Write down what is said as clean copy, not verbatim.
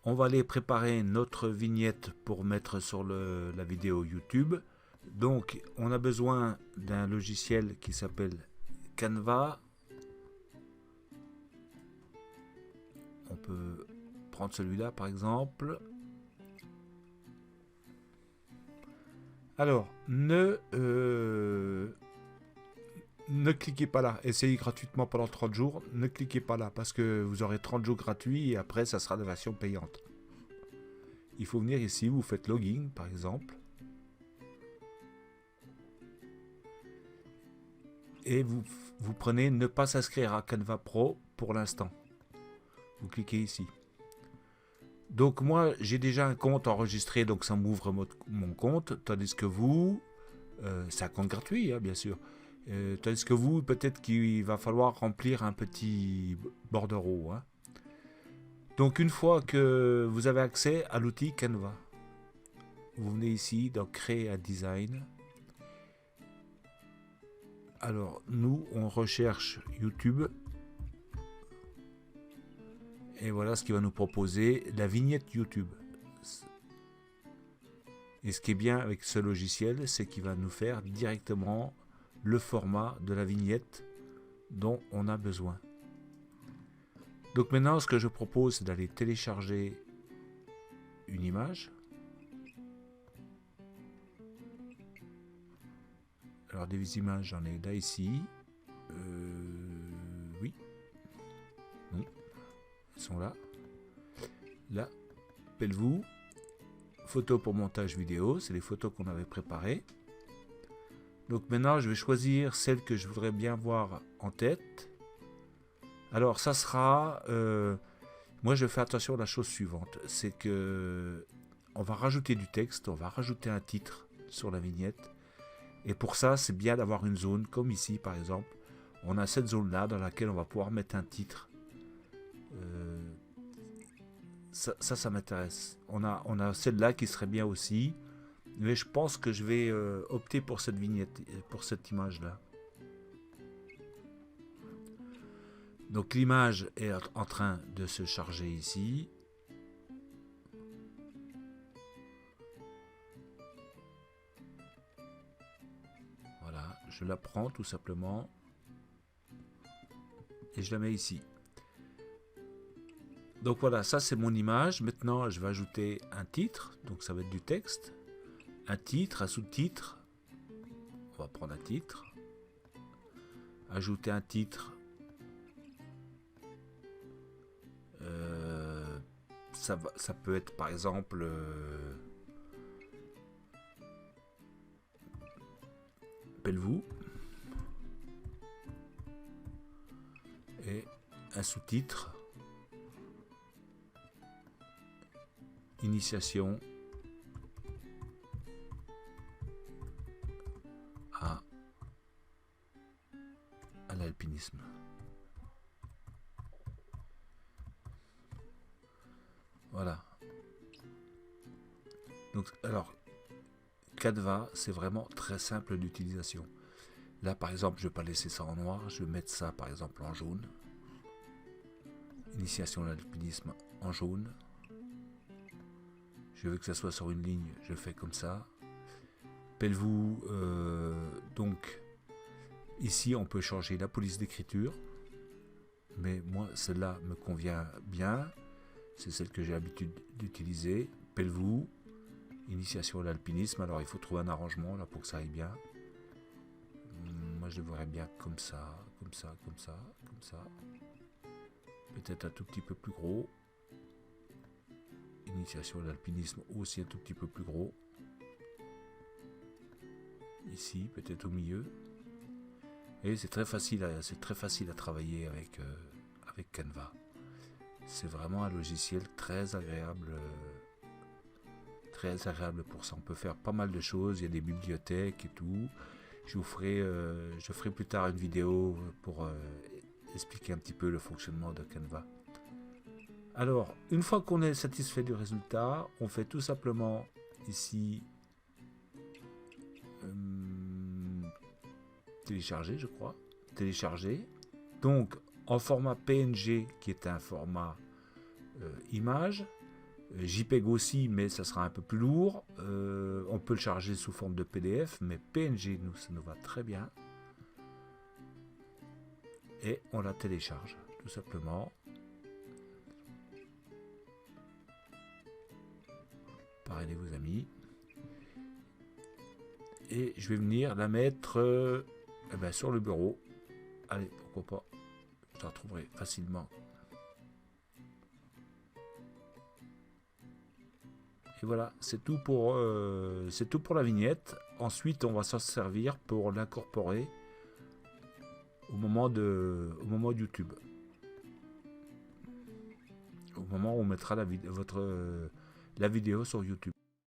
on va aller préparer notre vignette pour mettre sur la vidéo YouTube. Donc on a besoin d'un logiciel qui s'appelle Canva. On peut prendre celui-là par exemple. Alors, ne cliquez pas là. Essayez gratuitement pendant 30 jours. Ne cliquez pas là parce que vous aurez 30 jours gratuits et après, ça sera la version payante. Il faut venir ici, vous faites login par exemple. Et vous prenez ne pas s'inscrire à Canva Pro pour l'instant. Vous cliquez ici. Donc moi, j'ai déjà un compte enregistré, donc ça m'ouvre mon compte, tandis que vous, c'est un compte gratuit, hein, bien sûr. Tandis que vous, peut-être qu'il va falloir remplir un petit bordereau. Hein. Donc une fois que vous avez accès à l'outil Canva, vous venez ici dans Créer un design. Alors nous, on recherche YouTube. Et voilà ce qu'il va nous proposer, la vignette YouTube. Et ce qui est bien avec ce logiciel, c'est qu'il va nous faire directement le format de la vignette dont on a besoin. Donc maintenant, ce que je propose, c'est d'aller télécharger une image. Alors des images, j'en ai là ici. Oui. Non. Elles sont là. Là. Appelle-vous. Photos pour montage vidéo. C'est les photos qu'on avait préparées. Donc maintenant, je vais choisir celle que je voudrais bien voir en tête. Alors, ça sera... moi, je fais attention à la chose suivante. C'est que on va rajouter du texte, on va rajouter un titre sur la vignette. Et pour ça, c'est bien d'avoir une zone, comme ici, par exemple. On a cette zone-là dans laquelle on va pouvoir mettre un titre. Ça m'intéresse. On a celle-là qui serait bien aussi. Mais je pense que je vais opter pour cette vignette, pour cette image-là. Donc l'image est en train de se charger ici. Voilà, je la prends tout simplement. Et je la mets ici. Donc voilà, ça c'est mon image. Maintenant, je vais ajouter un titre. Donc ça va être du texte. Un titre, un sous-titre. On va prendre un titre. Ajouter un titre. Ça peut être par exemple... Appelle-vous. Et un sous-titre. Initiation à l'alpinisme. Voilà. Donc, alors, Canva, c'est vraiment très simple d'utilisation. Là, par exemple, je ne vais pas laisser ça en noir, je vais mettre ça, par exemple, en jaune. Initiation à l'alpinisme en jaune. Je veux que ça soit sur une ligne, je fais comme ça. Appelle-vous, donc, ici, on peut changer la police d'écriture. Mais moi, celle-là me convient bien. C'est celle que j'ai l'habitude d'utiliser. Appelle-vous, initiation à l'alpinisme. Alors, il faut trouver un arrangement là pour que ça aille bien. Moi, je le verrais bien comme ça, comme ça, comme ça, comme ça. Peut-être un tout petit peu plus gros. Initiation à l'alpinisme aussi un tout petit peu plus gros. Ici, peut-être au milieu. Et c'est très facile à travailler avec Canva. C'est vraiment un logiciel très agréable pour ça. On peut faire pas mal de choses. Il y a des bibliothèques et tout. Je ferai plus tard une vidéo pour expliquer un petit peu le fonctionnement de Canva. Alors, une fois qu'on est satisfait du résultat, on fait tout simplement ici télécharger, je crois. Télécharger. Donc, en format PNG, qui est un format image. JPEG aussi, mais ça sera un peu plus lourd. On peut le charger sous forme de PDF, mais PNG, nous, ça nous va très bien. Et on la télécharge, tout simplement. Parrainez vos amis. Et je vais venir la mettre sur le bureau. Allez, pourquoi pas. Je la retrouverai facilement. Et voilà, c'est tout pour la vignette. Ensuite, on va s'en servir pour l'incorporer au moment de YouTube. Au moment où on mettra la vidéo sur YouTube.